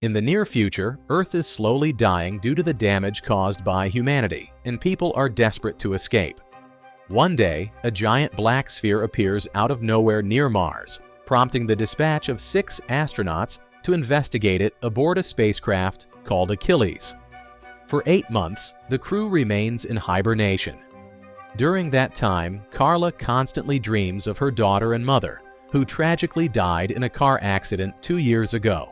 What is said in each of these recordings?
In the near future, Earth is slowly dying due to the damage caused by humanity, and people are desperate to escape. One day, a giant black sphere appears out of nowhere near Mars, prompting the dispatch of 6 astronauts to investigate it aboard a spacecraft called Achilles. For 8 months, the crew remains in hibernation. During that time, Carla constantly dreams of her daughter and mother, who tragically died in a car accident 2 years ago.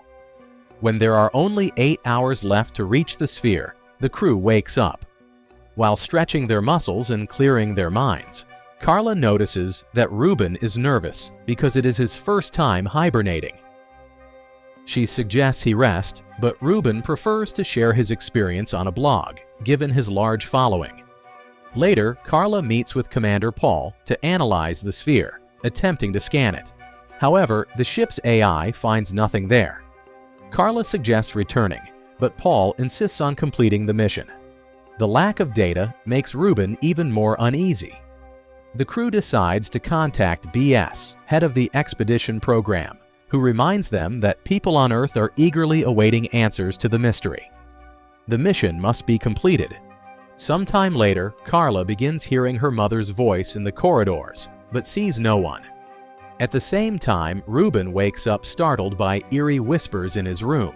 When there are only 8 hours left to reach the sphere, the crew wakes up. While stretching their muscles and clearing their minds, Carla notices that Ruben is nervous because it is his first time hibernating. She suggests he rest, but Ruben prefers to share his experience on a blog, given his large following. Later, Carla meets with Commander Paul to analyze the sphere, attempting to scan it. However, the ship's AI finds nothing there. Carla suggests returning, but Paul insists on completing the mission. The lack of data makes Ruben even more uneasy. The crew decides to contact BS, head of the expedition program, who reminds them that people on Earth are eagerly awaiting answers to the mystery. The mission must be completed. Sometime later, Carla begins hearing her mother's voice in the corridors, but sees no one. At the same time, Ruben wakes up startled by eerie whispers in his room.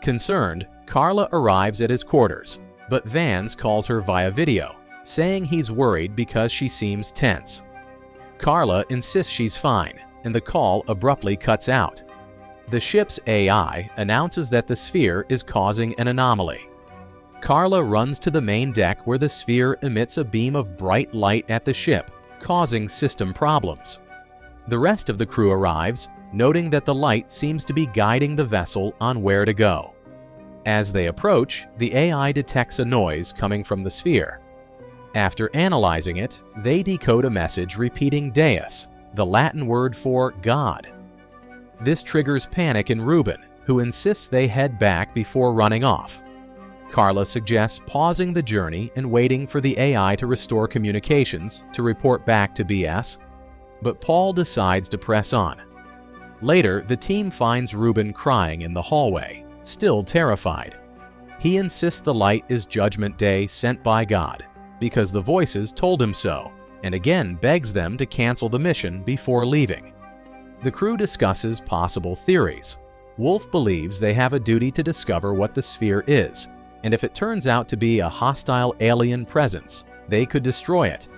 Concerned, Carla arrives at his quarters, but Vance calls her via video, saying he's worried because she seems tense. Carla insists she's fine, and the call abruptly cuts out. The ship's AI announces that the sphere is causing an anomaly. Carla runs to the main deck where the sphere emits a beam of bright light at the ship, causing system problems. The rest of the crew arrives, noting that the light seems to be guiding the vessel on where to go. As they approach, the AI detects a noise coming from the sphere. After analyzing it, they decode a message repeating Deus, the Latin word for God. This triggers panic in Ruben, who insists they head back before running off. Carla suggests pausing the journey and waiting for the AI to restore communications to report back to BS, but Paul decides to press on. Later, the team finds Ruben crying in the hallway, still terrified. He insists the light is Judgment Day sent by God, because the voices told him so, and again begs them to cancel the mission before leaving. The crew discusses possible theories. Wolf believes they have a duty to discover what the sphere is, and if it turns out to be a hostile alien presence, they could destroy it.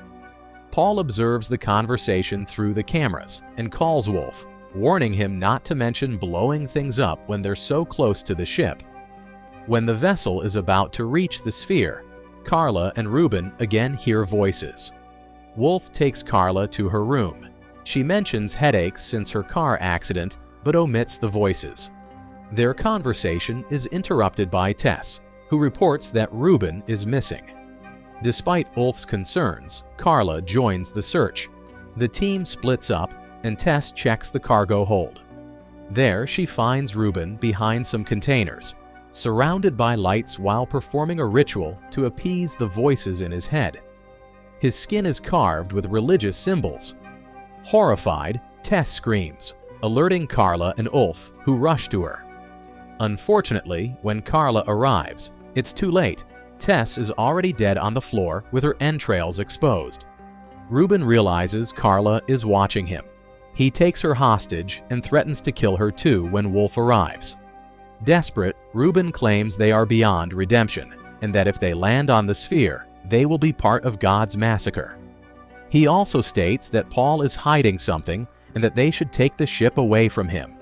Paul observes the conversation through the cameras and calls Wolf, warning him not to mention blowing things up when they're so close to the ship. When the vessel is about to reach the sphere, Carla and Ruben again hear voices. Wolf takes Carla to her room. She mentions headaches since her car accident, but omits the voices. Their conversation is interrupted by Tess, who reports that Ruben is missing. Despite Ulf's concerns, Carla joins the search. The team splits up, and Tess checks the cargo hold. There, she finds Ruben behind some containers, surrounded by lights while performing a ritual to appease the voices in his head. His skin is carved with religious symbols. Horrified, Tess screams, alerting Carla and Ulf, who rush to her. Unfortunately, when Carla arrives, it's too late. Tess is already dead on the floor with her entrails exposed. Ruben realizes Carla is watching him. He takes her hostage and threatens to kill her too when Wolf arrives. Desperate, Ruben claims they are beyond redemption, and that if they land on the sphere, they will be part of God's massacre. He also states that Paul is hiding something and that they should take the ship away from him.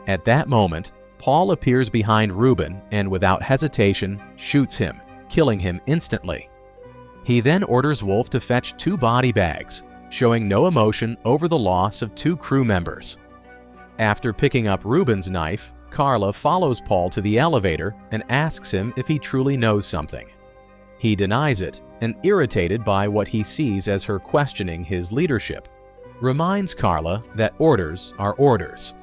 At that moment, Paul appears behind Ruben and without hesitation shoots him, killing him instantly. He then orders Wolf to fetch 2 body bags, showing no emotion over the loss of 2 crew members. After picking up Ruben's knife, Carla follows Paul to the elevator and asks him if he truly knows something. He denies it, and irritated by what he sees as her questioning his leadership, reminds Carla that orders are orders.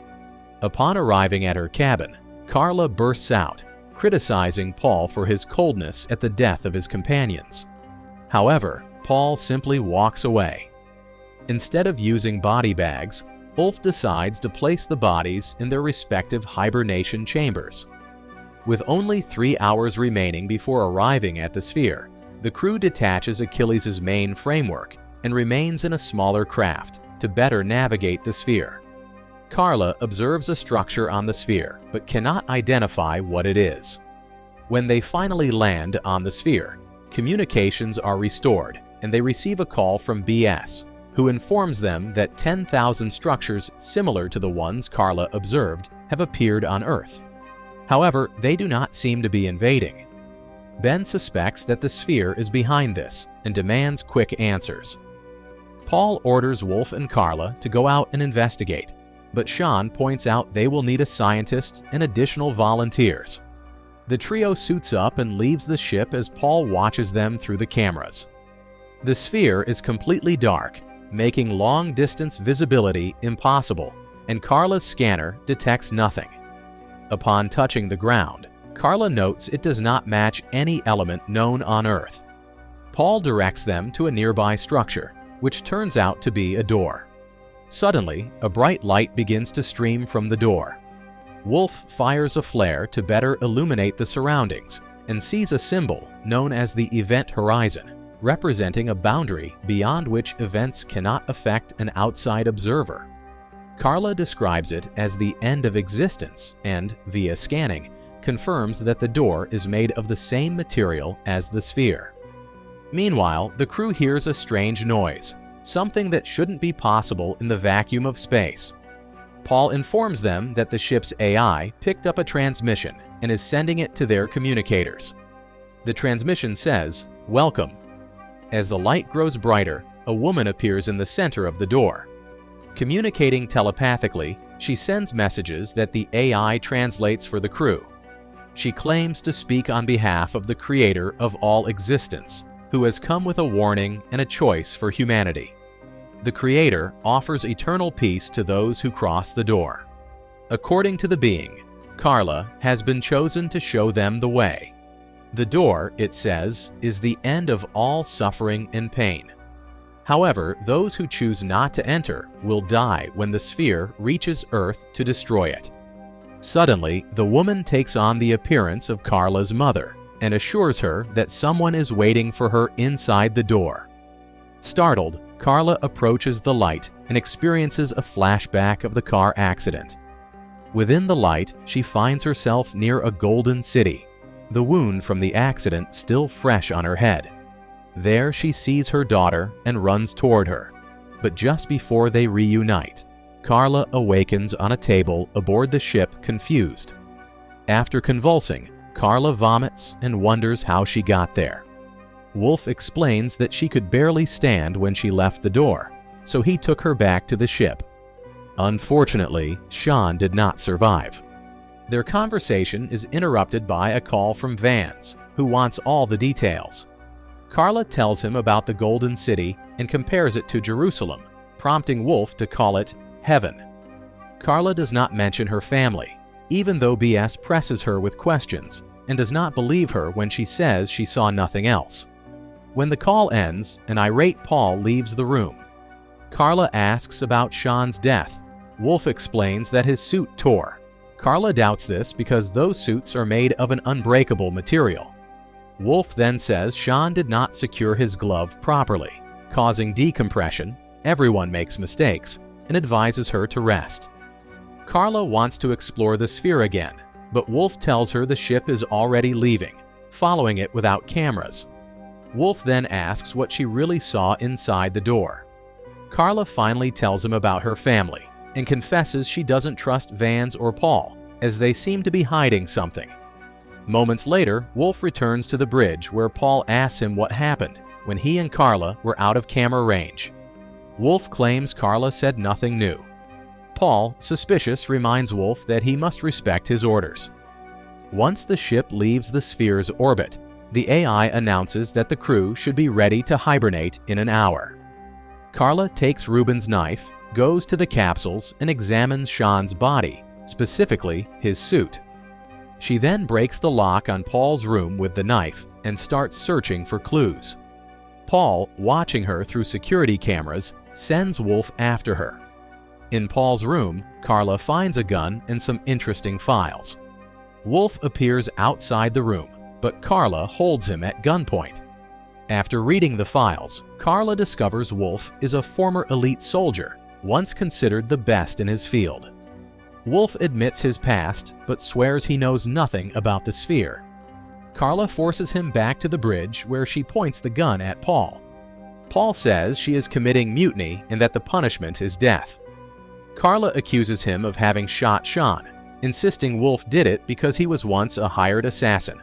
Upon arriving at her cabin, Carla bursts out, criticizing Paul for his coldness at the death of his companions. However, Paul simply walks away. Instead of using body bags, Ulf decides to place the bodies in their respective hibernation chambers, With only 3 hours remaining before arriving at the sphere, the crew detaches Achilles' main framework and remains in a smaller craft to better navigate the sphere. Carla observes a structure on the sphere but cannot identify what it is. When they finally land on the sphere, communications are restored and they receive a call from BS, who informs them that 10,000 structures similar to the ones Carla observed have appeared on Earth. However, they do not seem to be invading. Ben suspects that the sphere is behind this and demands quick answers. Paul orders Wolf and Carla to go out and investigate, but Sean points out they will need a scientist and additional volunteers. The trio suits up and leaves the ship as Paul watches them through the cameras. The sphere is completely dark, making long-distance visibility impossible, and Carla's scanner detects nothing. Upon touching the ground, Carla notes it does not match any element known on Earth. Paul directs them to a nearby structure, which turns out to be a door. Suddenly, a bright light begins to stream from the door. Wolf fires a flare to better illuminate the surroundings and sees a symbol known as the event horizon, representing a boundary beyond which events cannot affect an outside observer. Carla describes it as the end of existence and, via scanning, confirms that the door is made of the same material as the sphere. Meanwhile, the crew hears a strange noise, something that shouldn't be possible in the vacuum of space. Paul informs them that the ship's AI picked up a transmission and is sending it to their communicators. The transmission says, "Welcome." As the light grows brighter, a woman appears in the center of the door. Communicating telepathically, she sends messages that the AI translates for the crew. She claims to speak on behalf of the creator of all existence, who has come with a warning and a choice for humanity. The creator offers eternal peace to those who cross the door. According to the being, Carla has been chosen to show them the way. The door, it says, is the end of all suffering and pain. However, those who choose not to enter will die when the sphere reaches Earth to destroy it. Suddenly, the woman takes on the appearance of Carla's mother and assures her that someone is waiting for her inside the door. Startled, Carla approaches the light and experiences a flashback of the car accident. Within the light, she finds herself near a golden city, the wound from the accident still fresh on her head. There she sees her daughter and runs toward her, but just before they reunite, Carla awakens on a table aboard the ship confused. After convulsing, Carla vomits and wonders how she got there. Wolf explains that she could barely stand when she left the door, so he took her back to the ship. Unfortunately, Sean did not survive. Their conversation is interrupted by a call from Vance, who wants all the details. Carla tells him about the Golden City and compares it to Jerusalem, prompting Wolf to call it heaven. Carla does not mention her family, even though BS presses her with questions and does not believe her when she says she saw nothing else. When the call ends, an irate Paul leaves the room. Carla asks about Sean's death. Wolf explains that his suit tore. Carla doubts this because those suits are made of an unbreakable material. Wolf then says Sean did not secure his glove properly, causing decompression. Everyone makes mistakes, and advises her to rest. Carla wants to explore the sphere again, but Wolf tells her the ship is already leaving, following it without cameras. Wolf then asks what she really saw inside the door. Carla finally tells him about her family and confesses she doesn't trust Vance or Paul, as they seem to be hiding something. Moments later, Wolf returns to the bridge where Paul asks him what happened when he and Carla were out of camera range. Wolf claims Carla said nothing new. Paul, suspicious, reminds Wolf that he must respect his orders. Once the ship leaves the sphere's orbit, the AI announces that the crew should be ready to hibernate in an hour. Carla takes Ruben's knife, goes to the capsules, and examines Sean's body, specifically his suit. She then breaks the lock on Paul's room with the knife and starts searching for clues. Paul, watching her through security cameras, sends Wolf after her. In Paul's room, Carla finds a gun and some interesting files. Wolf appears outside the room, but Carla holds him at gunpoint. After reading the files, Carla discovers Wolf is a former elite soldier, once considered the best in his field. Wolf admits his past, but swears he knows nothing about the sphere. Carla forces him back to the bridge, where she points the gun at Paul. Paul says she is committing mutiny and that the punishment is death. Carla accuses him of having shot Sean, insisting Wolf did it because he was once a hired assassin.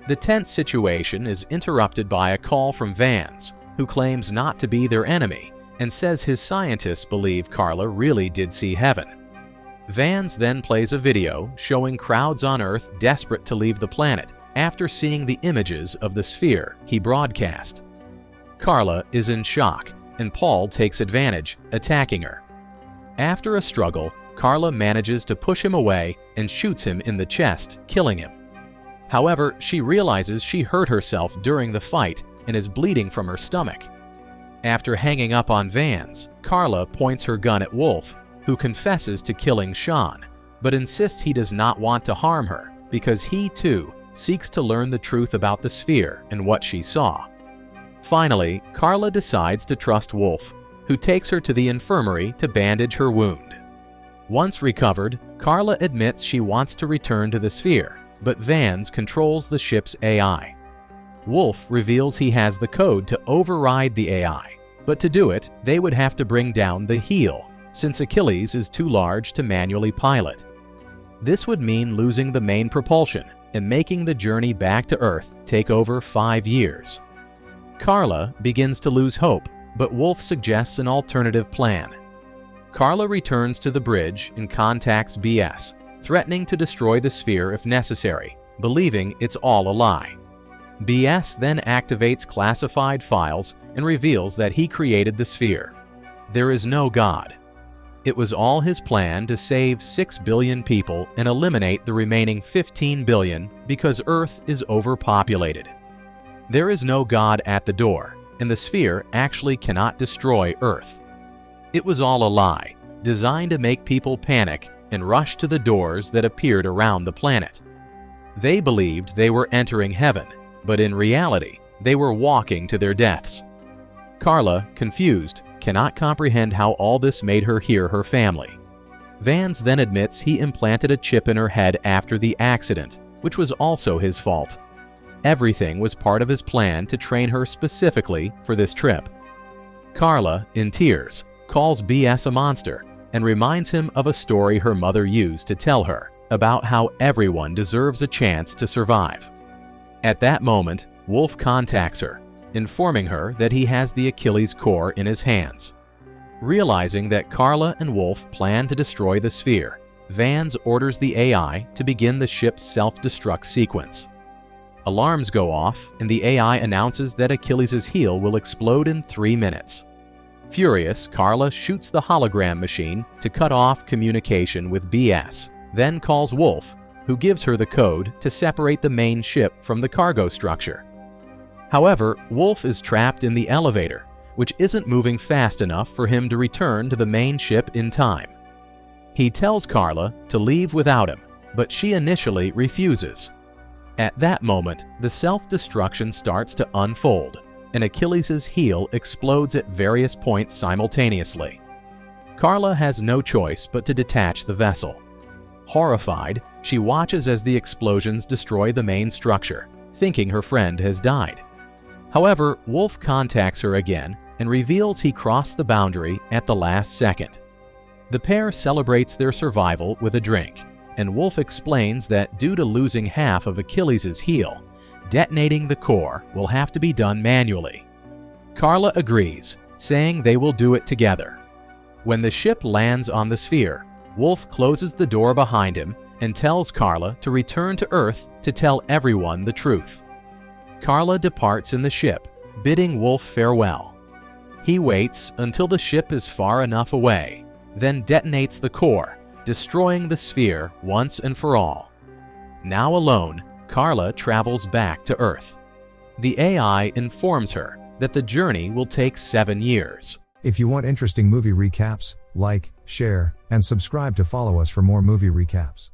The tense situation is interrupted by a call from Vance, who claims not to be their enemy and says his scientists believe Carla really did see heaven. Vance then plays a video showing crowds on Earth desperate to leave the planet after seeing the images of the sphere he broadcast. Carla is in shock, and Paul takes advantage, attacking her. After a struggle, Carla manages to push him away and shoots him in the chest, killing him. However, she realizes she hurt herself during the fight and is bleeding from her stomach. After hanging up on Vance, Carla points her gun at Wolf, who confesses to killing Sean, but insists he does not want to harm her because he, too, seeks to learn the truth about the sphere and what she saw. Finally, Carla decides to trust Wolf, who takes her to the infirmary to bandage her wound. Once recovered, Carla admits she wants to return to the sphere, but Vance controls the ship's AI. Wolf reveals he has the code to override the AI, but to do it, they would have to bring down the heel, since Achilles is too large to manually pilot. This would mean losing the main propulsion and making the journey back to Earth take over 5 years. Carla begins to lose hope, but Wolf suggests an alternative plan. Carla returns to the bridge and contacts BS, threatening to destroy the sphere if necessary, believing it's all a lie. BS then activates classified files and reveals that he created the sphere. There is no God. It was all his plan to save 6 billion people and eliminate the remaining 15 billion because Earth is overpopulated. There is no God at the door, and the sphere actually cannot destroy Earth. It was all a lie, designed to make people panic and rush to the doors that appeared around the planet. They believed they were entering heaven, but in reality, they were walking to their deaths. Carla, confused, cannot comprehend how all this made her hear her family. Vance then admits he implanted a chip in her head after the accident, which was also his fault. Everything was part of his plan to train her specifically for this trip. Carla, in tears, calls BS a monster and reminds him of a story her mother used to tell her about how everyone deserves a chance to survive. At that moment, Wolf contacts her, informing her that he has the Achilles core in his hands. Realizing that Carla and Wolf plan to destroy the sphere, Vance orders the AI to begin the ship's self-destruct sequence. Alarms go off, and the AI announces that Achilles' heel will explode in 3 minutes. Furious, Carla shoots the hologram machine to cut off communication with BS, then calls Wolf, who gives her the code to separate the main ship from the cargo structure. However, Wolf is trapped in the elevator, which isn't moving fast enough for him to return to the main ship in time. He tells Carla to leave without him, but she initially refuses. At that moment, the self-destruction starts to unfold, and Achilles' heel explodes at various points simultaneously. Carla has no choice but to detach the vessel. Horrified, she watches as the explosions destroy the main structure, thinking her friend has died. However, Wolf contacts her again and reveals he crossed the boundary at the last second. The pair celebrates their survival with a drink, and Wolf explains that due to losing half of Achilles' heel, detonating the core will have to be done manually. Carla agrees, saying they will do it together. When the ship lands on the sphere, Wolf closes the door behind him and tells Carla to return to Earth to tell everyone the truth. Carla departs in the ship, bidding Wolf farewell. He waits until the ship is far enough away, then detonates the core, destroying the sphere once and for all. Now alone, Carla travels back to Earth. The AI informs her that the journey will take 7 years. If you want interesting movie recaps, like, share, and subscribe to follow us for more movie recaps.